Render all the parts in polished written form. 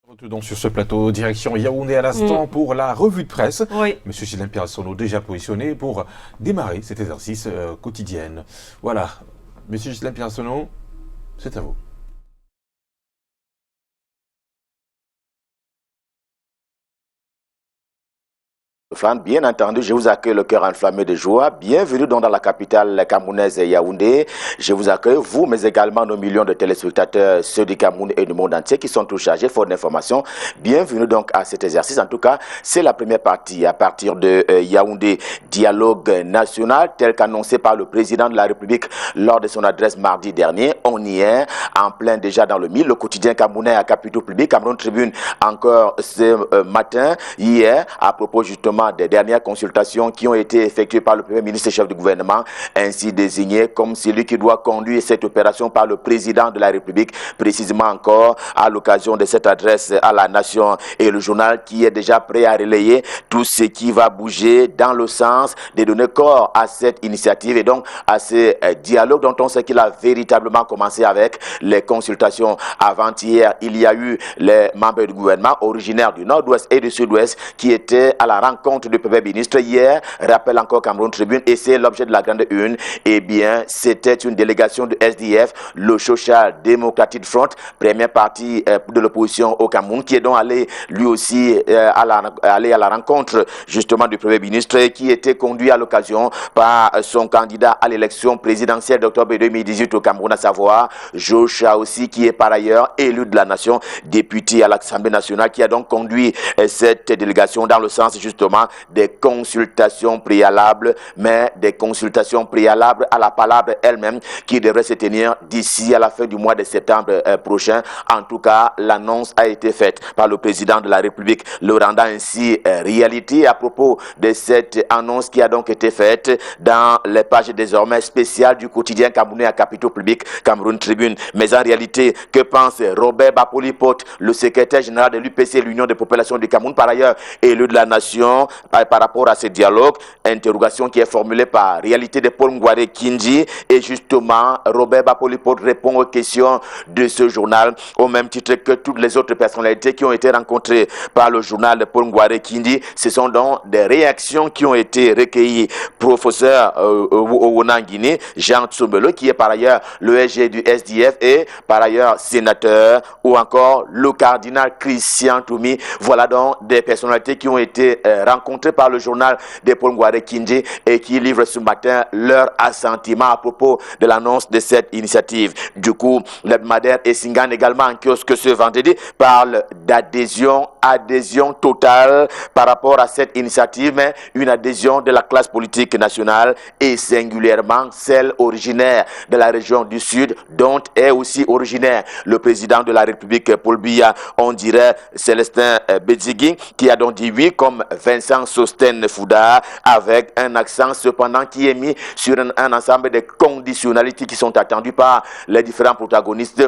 Donc sur ce plateau, direction Yaoundé à l'instant pour la revue de presse. Oui. Monsieur Ghislain Pierre-Sonneau déjà positionné pour démarrer cet exercice quotidien. Voilà, Monsieur Ghislain Pierre-Sonneau, c'est à vous. Bien entendu, je vous accueille le cœur enflammé de joie. Bienvenue dans la capitale camerounaise Yaoundé. Je vous accueille, vous, mais également nos millions de téléspectateurs, ceux du Cameroun et du monde entier qui sont tous chargés fort d'informations. Bienvenue donc à cet exercice. En tout cas, c'est la première partie à partir de Yaoundé, dialogue national tel qu'annoncé par le président de la République lors de son adresse mardi dernier. On y est en plein déjà dans le mille. Le quotidien camerounais à capitaux publics, Cameroun Tribune encore ce matin, hier, à propos justement des dernières consultations qui ont été effectuées par le Premier ministre et chef du gouvernement, ainsi désigné comme celui qui doit conduire cette opération par le président de la République, précisément encore à l'occasion de cette adresse à la nation, et le journal qui est déjà prêt à relayer tout ce qui va bouger dans le sens de donner corps à cette initiative et donc à ce dialogue dont on sait qu'il a véritablement commencé avec les consultations. Avant-hier, il y a eu les membres du gouvernement originaires du nord-ouest et du sud-ouest qui étaient à la rencontre du Premier ministre. Hier, rappelle encore Cameroun Tribune, et c'est l'objet de la grande une, eh bien, c'était une délégation du SDF, le Social Democratic Front, première partie de l'opposition au Cameroun, qui est donc allé lui aussi à la rencontre justement du Premier ministre, et qui était conduit à l'occasion par son candidat à l'élection présidentielle d'octobre 2018 au Cameroun, à savoir Jocha aussi, qui est par ailleurs élu de la nation, député à l'Assemblée nationale, qui a donc conduit cette délégation dans le sens justement des consultations préalables, mais des consultations préalables à la palabre elle-même qui devrait se tenir d'ici à la fin du mois de septembre prochain. En tout cas, l'annonce a été faite par le président de la République, le rendant ainsi réalité à propos de cette annonce qui a donc été faite dans les pages désormais spéciales du quotidien camerounais à capitaux publics, Cameroun Tribune. Mais en réalité, que pense Robert Bapoli-Pot, le secrétaire général de l'UPC, l'Union des populations du Cameroun, par ailleurs élu de la nation, par rapport à ce dialogue? Interrogation qui est formulée par Réalité de Paul Ngouaré Kindji, et justement Robert Bapoli-Pot répond aux questions de ce journal au même titre que toutes les autres personnalités qui ont été rencontrées par le journal de Paul Ngouaré Kindji. Ce sont donc des réactions qui ont été recueillies. Professeur Owonangini, Jean Tsombelo, qui est par ailleurs le SG du SDF et par ailleurs sénateur, ou encore le cardinal Christian Toumi. Voilà donc des personnalités qui ont été rencontrés par le journal de Paul Ngouaré Kindji et qui livrent ce matin leur assentiment à propos de l'annonce de cette initiative. Du coup, l'hebdomadaire Essingan également en kiosque ce vendredi parle d'adhésion totale par rapport à cette initiative, mais une adhésion de la classe politique nationale et singulièrement celle originaire de la région du Sud, dont est aussi originaire le président de la République Paul Biya, on dirait Célestin Bédzigui, qui a donc dit oui, comme Vincent Sosten Fouda, avec un accent cependant qui est mis sur un ensemble de conditionnalités qui sont attendues par les différents protagonistes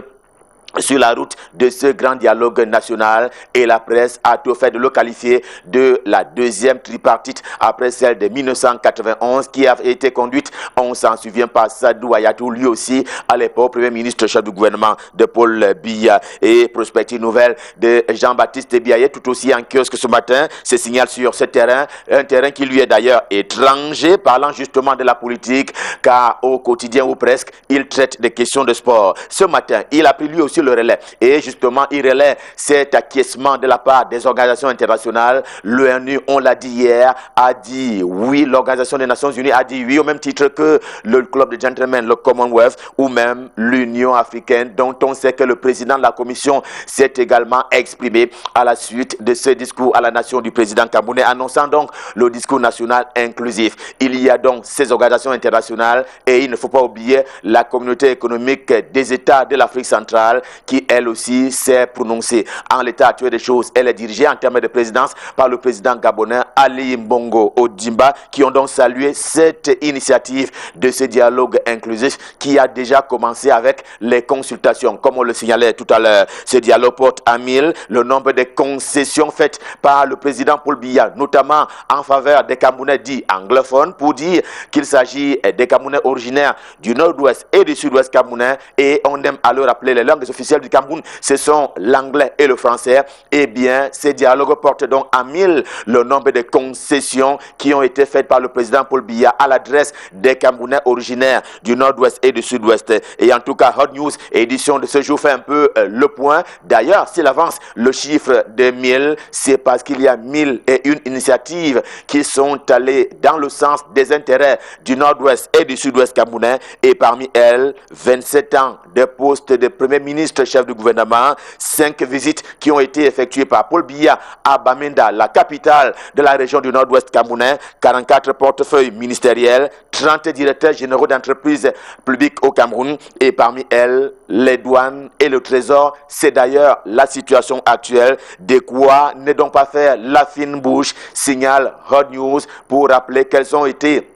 sur la route de ce grand dialogue national, et la presse a tout fait de le qualifier de la deuxième tripartite après celle de 1991 qui a été conduite, on s'en souvient, par Sadou Ayatou, lui aussi à l'époque Premier ministre chef du gouvernement de Paul Biya, et prospective nouvelle de Jean-Baptiste Biaye, tout aussi en kiosque ce matin, se signale sur ce terrain, un terrain qui lui est d'ailleurs étranger, parlant justement de la politique, car au quotidien ou presque, il traite des questions de sport. Ce matin, il a pris lui aussi le relais, et justement il relaie cet acquiescement de la part des organisations internationales. L'ONU, on l'a dit hier, a dit oui, l'Organisation des Nations Unies a dit oui, au même titre que le club de gentlemen, le Commonwealth, ou même l'Union africaine, dont on sait que le président de la commission s'est également exprimé à la suite de ce discours à la nation du président camerounais, annonçant donc le discours national inclusif. Il y a donc ces organisations internationales, et il ne faut pas oublier la communauté économique des États de l'Afrique centrale, qui elle aussi s'est prononcée. En l'état actuel des choses, elle est dirigée en termes de présidence par le président gabonais Ali Bongo Ondimba, qui ont donc salué cette initiative de ce dialogue inclusif qui a déjà commencé avec les consultations. Comme on le signalait tout à l'heure, ce dialogue porte à 1000 le nombre de concessions faites par le président Paul Biya, notamment en faveur des Camerounais dits anglophones, pour dire qu'il s'agit des Camerounais originaires du nord-ouest et du sud-ouest camerounais, et on aime alors rappeler les langues officielles du Cameroun, ce sont l'anglais et le français. Eh bien, ces dialogues portent donc à 1000 le nombre de concessions qui ont été faites par le président Paul Biya à l'adresse des Camerounais originaires du nord-ouest et du sud-ouest. Et en tout cas, Hot News, édition de ce jour, fait un peu le point. D'ailleurs, s'il avance le chiffre de 1000, c'est parce qu'il y a 1001 initiatives qui sont allées dans le sens des intérêts du nord-ouest et du sud-ouest camerounais. Et parmi elles, 27 ans de poste de premier ministre, chef du gouvernement, 5 visites qui ont été effectuées par Paul Biya à Bamenda, la capitale de la région du nord-ouest camerounais, 44 portefeuilles ministériels, 30 directeurs généraux d'entreprises publiques au Cameroun et parmi elles, les douanes et le trésor. C'est d'ailleurs la situation actuelle. De quoi ne donc pas faire la fine bouche, signale Hot News pour rappeler quelles ont été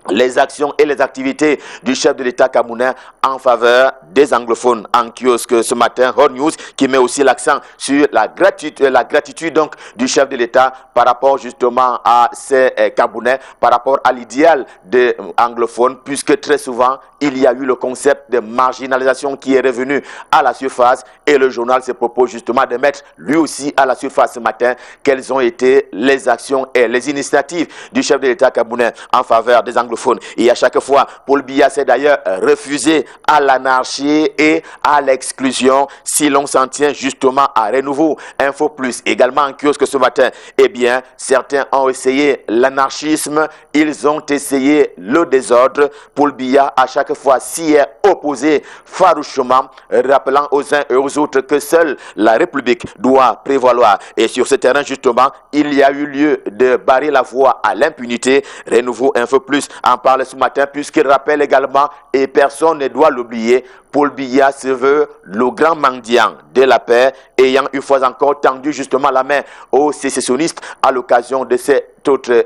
les actions et les activités du chef de l'État camerounais en faveur des anglophones. En kiosque ce matin, Hot News qui met aussi l'accent sur la gratitude donc du chef de l'État par rapport justement à ces Camerounais, par rapport à l'idéal des anglophones, puisque très souvent il y a eu le concept de marginalisation qui est revenu à la surface et le journal se propose justement de mettre lui aussi à la surface ce matin quelles ont été les actions et les initiatives du chef de l'État camerounais en faveur des anglophones. Et à chaque fois, Paul Biya s'est d'ailleurs refusé à l'anarchie et à l'exclusion si l'on s'en tient justement à Renouveau. Info Plus, également en kiosque ce matin, eh bien, certains ont essayé l'anarchisme, ils ont essayé le désordre. Paul Biya, à chaque fois, s'y est opposé farouchement, rappelant aux uns et aux autres que seule la République doit prévaloir. Et sur ce terrain, justement, il y a eu lieu de barrer la voie à l'impunité. Renouveau Info Plus en parle ce matin puisqu'il rappelle également, et personne ne doit l'oublier, Paul Biya se veut le grand mendiant de la paix, ayant une fois encore tendu justement la main aux sécessionnistes à l'occasion de cet autre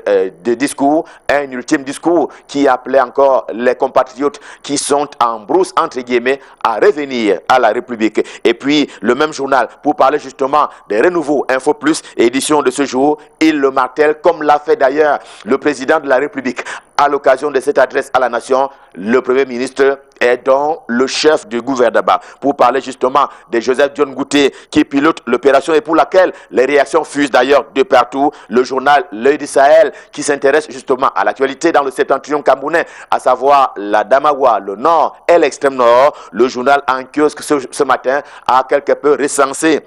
discours, un ultime discours qui appelait encore les compatriotes qui sont en brousse entre guillemets à revenir à la République. Et puis le même journal, pour parler justement des Renouveau Info Plus, édition de ce jour, il le martèle comme l'a fait d'ailleurs le président de la République à l'occasion de cette adresse à la nation. Le premier ministre est donc le chef du gouvernement. Pour parler justement de Joseph John Gouté qui pilote l'opération et pour laquelle les réactions fusent d'ailleurs de partout. Le journal L'Œil du Sahel qui s'intéresse justement à l'actualité dans le septentrion camerounais, à savoir la Damawa, le nord et l'extrême nord. Le journal en kiosque ce matin a quelque peu recensé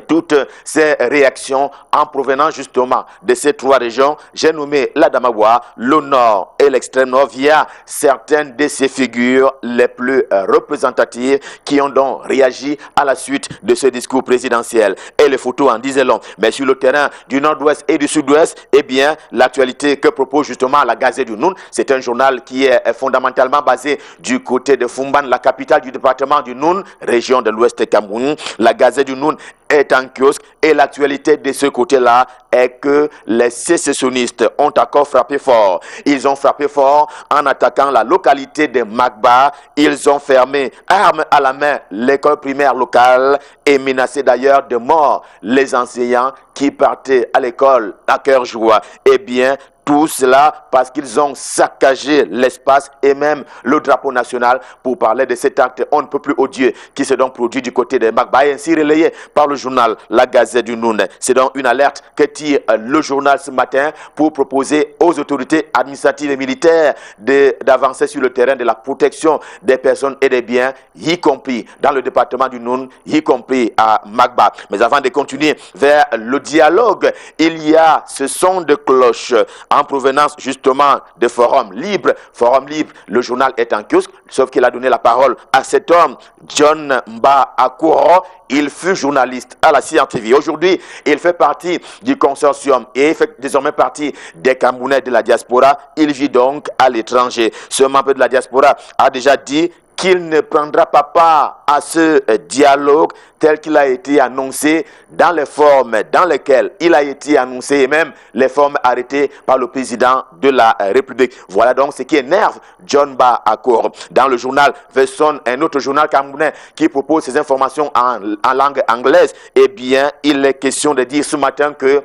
toutes ces réactions en provenance justement de ces trois régions. J'ai nommé la Damawa, le nord et l'extrême nord via certaines de ces figures les plus représentatives qui ont donc réagi à la suite de ce discours présidentiel. Et les photos en disaient long. Mais sur le terrain du nord-ouest et du sud-ouest, eh bien, l'actualité que propose justement la Gazette du Noun, c'est un journal qui est fondamentalement basé du côté de Fumban, la capitale du département du Noun, région de l'ouest Cameroun. La Gazette du Noun est en kiosque et l'actualité de ce côté-là est que les sécessionnistes ont encore frappé fort. Ils ont frappé fort en attaquant la localité de Magba. Ils ont fermé armes à la main l'école primaire locale et menacé d'ailleurs de mort les enseignants qui partaient à l'école à cœur joie. Eh bien, tout cela parce qu'ils ont saccagé l'espace et même le drapeau national pour parler de cet acte on ne peut plus odieux qui s'est donc produit du côté de Magba et ainsi relayé par le journal La Gazette du Noun. C'est donc une alerte que tire le journal ce matin pour proposer aux autorités administratives et militaires d'avancer sur le terrain de la protection des personnes et des biens, y compris dans le département du Noun, y compris à Magba. Mais avant de continuer vers le dialogue, il y a ce son de cloche en provenance justement de Forum Libre. Forum Libre, le journal est en kiosque, sauf qu'il a donné la parole à cet homme, John Mba Akuro. Il fut journaliste à la CRTV. Aujourd'hui, il fait partie du consortium et fait désormais partie des Camerounais de la diaspora. Il vit donc à l'étranger. Ce membre de la diaspora a déjà dit qu'il ne prendra pas part à ce dialogue tel qu'il a été annoncé dans les formes dans lesquelles il a été annoncé et même les formes arrêtées par le président de la République. Voilà donc ce qui énerve John Mba Akuro. Dans le journal Vesson, un autre journal camerounais qui propose ces informations en langue anglaise, eh bien, il est question de dire ce matin que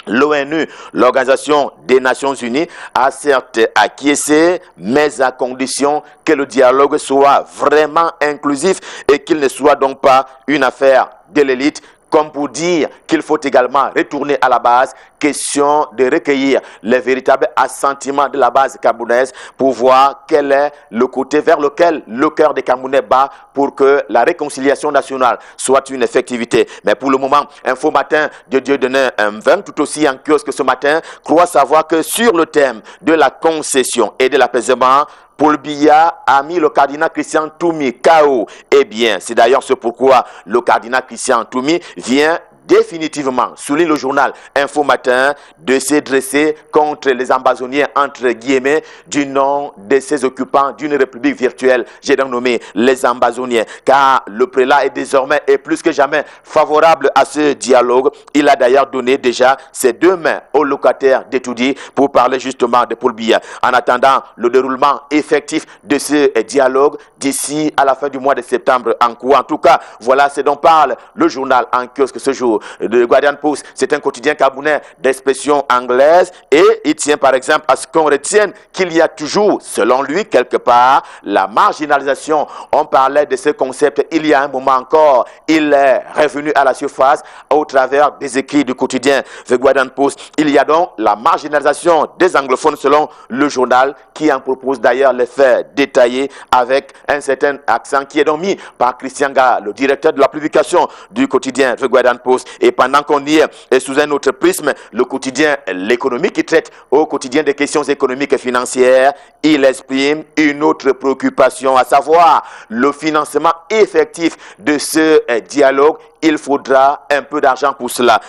L'ONU, l'Organisation des Nations Unies, a certes acquiescé, mais à condition que le dialogue soit vraiment inclusif et qu'il ne soit donc pas une affaire de l'élite, comme pour dire qu'il faut également retourner à la base, question de recueillir les véritables assentiments de la base camerounaise pour voir quel est le côté vers lequel le cœur des Camerounais bat pour que la réconciliation nationale soit une effectivité. Mais pour le moment, Info Matin de Dieudonné 20, tout aussi en kiosque ce matin, croit savoir que sur le thème de la concession et de l'apaisement, Paul Biya a mis le cardinal Christian Toumi KO. Eh bien, c'est d'ailleurs ce pourquoi le cardinal Christian Toumi vient définitivement, souligne le journal Info Matin, de se dresser contre les ambazoniens, entre guillemets, du nom de ces occupants d'une république virtuelle, j'ai donc nommé les ambazoniens, car le prélat est désormais et plus que jamais favorable à ce dialogue. Il a d'ailleurs donné déjà ses 2 mains aux locataires d'Etoudi pour parler justement de Paul Biya. En attendant le déroulement effectif de ce dialogue d'ici à la fin du mois de septembre en cours. En tout cas, voilà ce dont parle le journal en kiosque ce jour. Le Guardian Post, c'est un quotidien camerounais d'expression anglaise et il tient par exemple à ce qu'on retienne qu'il y a toujours, selon lui, quelque part, la marginalisation. On parlait de ce concept il y a un moment encore. Il est revenu à la surface au travers des écrits du quotidien The Guardian Post. Il y a donc la marginalisation des anglophones selon le journal qui en propose d'ailleurs les faits détaillés avec un certain accent qui est donc mis par Christian Ga, le directeur de la publication du quotidien The Guardian Post. Et pendant qu'on y est, et sous un autre prisme, le quotidien L'économie qui traite au quotidien des questions économiques et financières, il exprime une autre préoccupation, à savoir le financement effectif de ce dialogue. Il faudra un peu d'argent pour cela.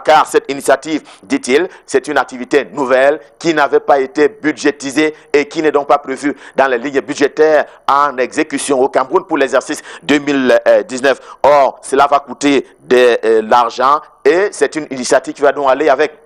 Car cette initiative, dit-il, c'est une activité nouvelle qui n'avait pas été budgétisée et qui n'est donc pas prévue dans les lignes budgétaires en exécution au Cameroun pour l'exercice 2019. Or, cela va coûter de l'argent et c'est une initiative qui va donc aller avec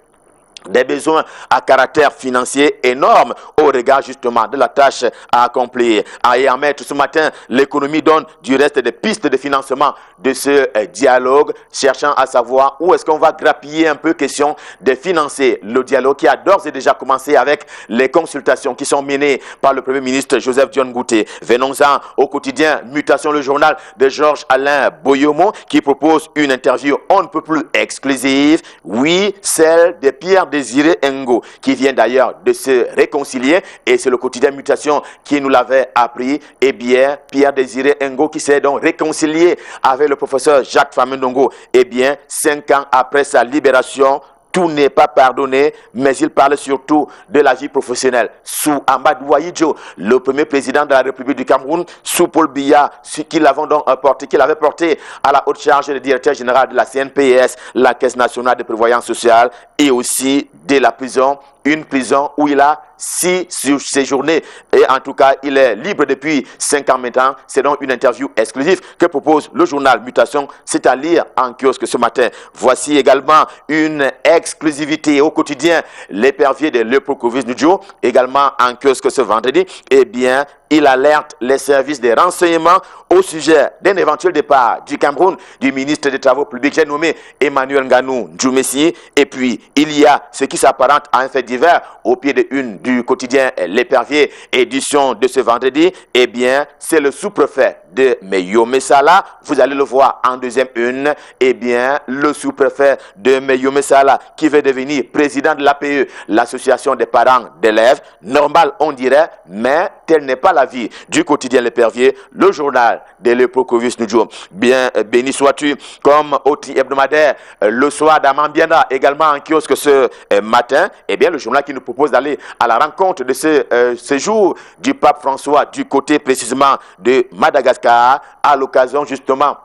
des besoins à caractère financier énormes au regard justement de la tâche à accomplir. Et en mettre ce matin, l'économie donne du reste des pistes de financement de ce dialogue, cherchant à savoir où est-ce qu'on va grappiller un peu question de financer le dialogue qui a d'ores et déjà commencé avec les consultations qui sont menées par le Premier ministre Joseph Dione Ngouté. Venons-en au quotidien Mutation, le journal de Georges-Alain Boyomo qui propose une interview on ne peut plus exclusive, oui, celle de Pierre Désiré Ngo, qui vient d'ailleurs de se réconcilier, et c'est le quotidien Mutation qui nous l'avait appris. Eh bien, Pierre Désiré Ngo qui s'est donc réconcilié avec le professeur Jacques Famendongo, eh bien, 5 ans après sa libération, tout n'est pas pardonné, mais il parle surtout de la vie professionnelle. Sous Amadou Ahidjo, le premier président de la République du Cameroun, sous Paul Biya, qu'il avait porté à la haute charge de directeur général de la CNPS, la Caisse nationale de prévoyance sociale, et aussi de la prison, une prison où il a 6 séjourné. Et en tout cas, il est libre depuis 5 ans maintenant. C'est donc une interview exclusive que propose le journal Mutation. C'est à lire en kiosque ce matin. Voici également une exclusivité au quotidien L'épervier de Leprocovis Nudjo, également en kiosque ce vendredi. Eh bien, il alerte les services de renseignement au sujet d'un éventuel départ du Cameroun du ministre des Travaux publics, j'ai nommé Emmanuel Nganou Djoumessi. Et puis, il y a ce qui s'apparente à un fait divers au pied de une du quotidien L'Épervier, édition de ce vendredi. Eh bien, c'est le sous-préfet de Meyomé Sala. Vous allez le voir en deuxième une. Eh bien, le sous-préfet de Meyomé Sala qui veut devenir président de l'APE, l'association des parents d'élèves. Normal, on dirait, mais tel n'est pas la vie du quotidien L'Épervier, le journal de Leprocovis Nudjo. Bien, béni sois-tu, comme au hebdomadaire, le soir d'Amambiana, également en kiosque ce matin. Eh bien, le journal qui nous propose d'aller à la rencontre de ce séjour du pape François du côté précisément de Madagascar, à l'occasion justement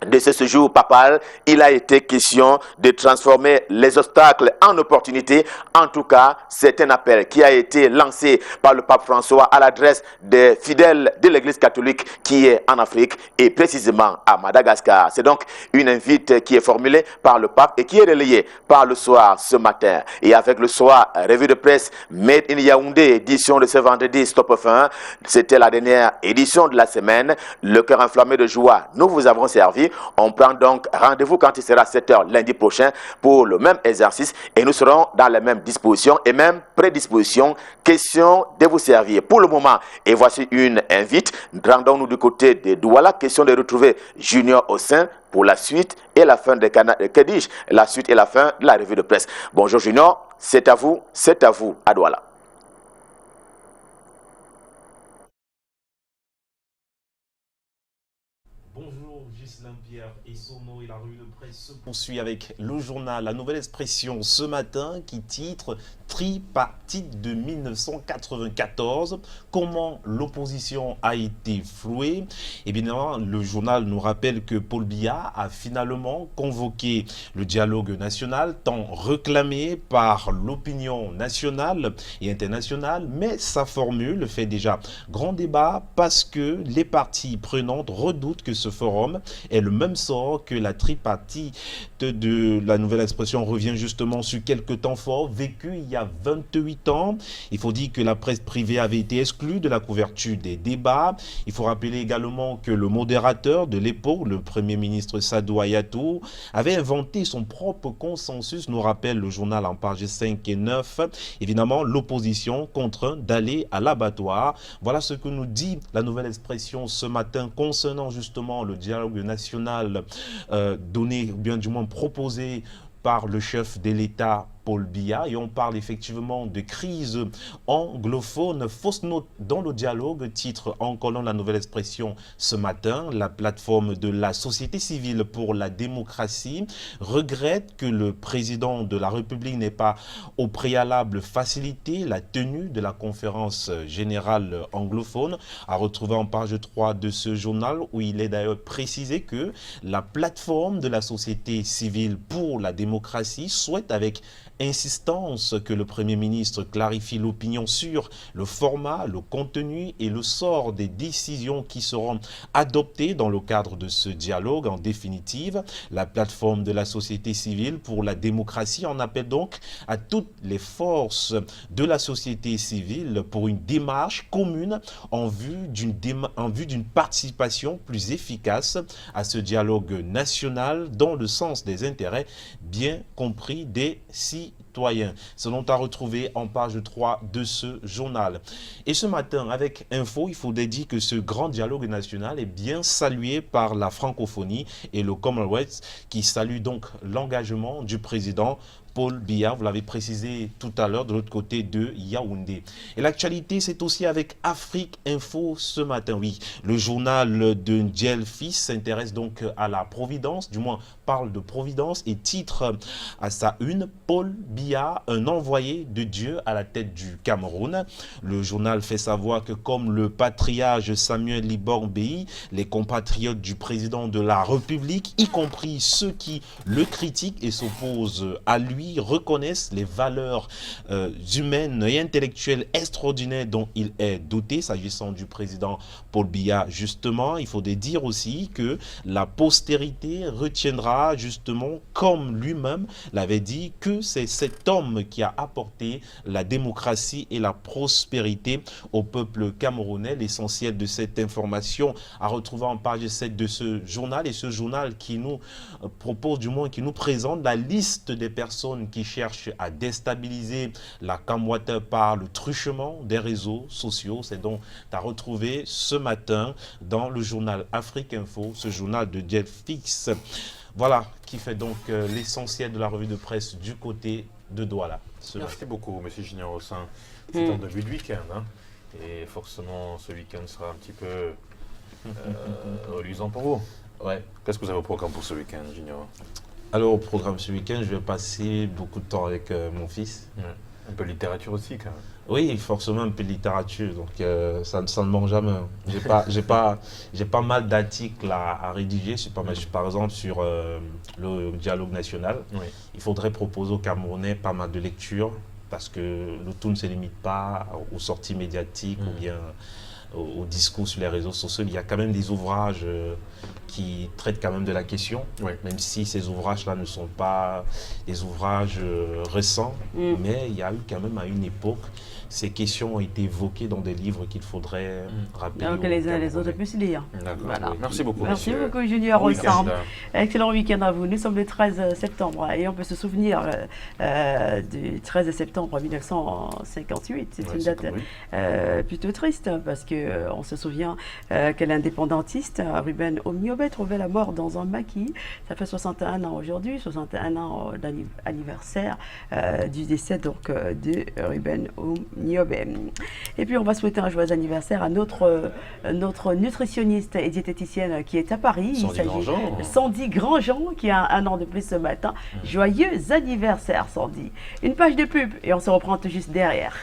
de ce séjour papal. Il a été question de transformer les obstacles en opportunités. En tout cas, c'est un appel qui a été lancé par le pape François à l'adresse des fidèles de l'Église catholique qui est en Afrique et précisément à Madagascar. C'est donc une invite qui est formulée par le pape et qui est relayée par le soir ce matin. Et avec le soir, revue de presse Made in Yaoundé, édition de ce vendredi Stop F1. C'était la dernière édition de la semaine. Le cœur enflammé de joie, nous vous avons servi. aujourd'hui. On prend donc rendez-vous quand il sera 7 h lundi prochain pour le même exercice et nous serons dans les mêmes dispositions et même prédispositions. Question de vous servir. Pour le moment, et voici une invite. Rendons-nous du côté de Douala. Question de retrouver Junior au sein pour la suite et la fin de la suite et la fin de la revue de presse. Bonjour Junior, c'est à vous à Douala. Bonjour, Ghislain Pierre et Sono et la revue de presse se poursuit avec le journal La Nouvelle Expression ce matin qui titre Tripartite de 1994, comment l'opposition a été flouée. Et bien évidemment, le journal nous rappelle que Paul Biya a finalement convoqué le dialogue national tant réclamé par l'opinion nationale et internationale, mais sa formule fait déjà grand débat parce que les parties prenantes redoutent que ce forum ait le même sort que la tripartite de la Nouvelle Expression revient justement sur quelques temps forts vécus il y a 28 ans. Il faut dire que la presse privée avait été exclue de la couverture des débats. Il faut rappeler également que le modérateur de l'époque, le Premier ministre Sadou Ayatou, avait inventé son propre consensus, nous rappelle le journal en pages 5 et 9. Évidemment, l'opposition contraint d'aller à l'abattoir. Voilà ce que nous dit la Nouvelle Expression ce matin concernant justement le dialogue national donné, ou bien du moins proposé par le chef de l'État Paul Biya, et on parle effectivement de crise anglophone. Fausse note dans le dialogue, titre en colonne La Nouvelle Expression ce matin. La plateforme de la société civile pour la démocratie regrette que le président de la République n'ait pas au préalable facilité la tenue de la conférence générale anglophone, à retrouver en page 3 de ce journal, où il est d'ailleurs précisé que la plateforme de la société civile pour la démocratie souhaite avec insistance que le Premier ministre clarifie l'opinion sur le format, le contenu et le sort des décisions qui seront adoptées dans le cadre de ce dialogue. En définitive, la plateforme de la société civile pour la démocratie en appelle donc à toutes les forces de la société civile pour une démarche commune en vue d'une participation plus efficace à ce dialogue national dans le sens des intérêts bien compris des citoyens. Ce dont à retrouver en page 3 de ce journal. Et ce matin, avec Info, il faut dire que ce grand dialogue national est bien salué par la francophonie et le Commonwealth, qui salue donc l'engagement du président Paul Biya, vous l'avez précisé tout à l'heure, de l'autre côté de Yaoundé. Et l'actualité, c'est aussi avec Afrique Info ce matin. Oui, le journal de Ndiel Fils s'intéresse donc à la Providence, du moins parle de Providence et titre à sa une Paul Biya, un envoyé de Dieu à la tête du Cameroun. Le journal fait savoir que comme le patriarche Samuel Liborn Beyi, les compatriotes du président de la République, y compris ceux qui le critiquent et s'opposent à lui, reconnaissent les valeurs humaines et intellectuelles extraordinaires dont il est doté, s'agissant du président Paul Biya. Justement, il faut dire aussi que la postérité retiendra justement, comme lui-même l'avait dit, que c'est cet homme qui a apporté la démocratie et la prospérité au peuple camerounais. L'essentiel de cette information à retrouver en page 7 de ce journal, et ce journal qui nous propose, du moins qui nous présente la liste des personnes qui cherchent à déstabiliser la Camouata par le truchement des réseaux sociaux. C'est donc à retrouver ce matin dans le journal Afrique Info, ce journal de Ndiel Fils. Voilà qui fait donc l'essentiel de la revue de presse du côté de Douala. Merci beaucoup, M. Junior Ossin. C'est en début de week-end, hein, et forcément ce week-end sera un petit peu reluisant pour vous. Ouais. Qu'est-ce que vous avez au programme pour ce week-end, Junior? Alors, au programme ce week-end, je vais passer beaucoup de temps avec mon fils. Ouais. Un peu de littérature aussi, quand même. Oui, forcément un peu de littérature, donc ça ne manque jamais. J'ai pas mal d'articles à rédiger, par exemple sur le dialogue national. Oui. Il faudrait proposer aux Camerounais pas mal de lectures, parce que le tout ne se limite pas aux sorties médiatiques ou bien au discours sur les réseaux sociaux. Il y a quand même des ouvrages qui traitent quand même de la question, Oui. même si ces ouvrages-là ne sont pas des ouvrages récents, mais il y a eu quand même à une époque ces questions ont été évoquées dans des livres qu'il faudrait rappeler. Donc les uns et les autres puissent lire. D'accord. Voilà. Oui. Merci beaucoup. Merci monsieur. beaucoup, Junior Bon week-end. Ensemble. Excellent week-end à vous. Nous sommes le 13 septembre et on peut se souvenir du 13 septembre 1958. C'est Ouais, une c'est date cool, plutôt triste parce qu'on se souvient que l'indépendantiste Ruben Omiobet trouvait la mort dans un maquis. Ça fait 61 ans aujourd'hui, 61 ans d'anniversaire du décès donc, de Ruben Omiobet. Et puis on va souhaiter un joyeux anniversaire à notre nutritionniste et diététicienne qui est à Paris. Sandy Il s'agit Grandjean. de Sandy Grandjean qui a un an de plus ce matin. Joyeux anniversaire Sandy. Une page de pub et on se reprend tout juste derrière.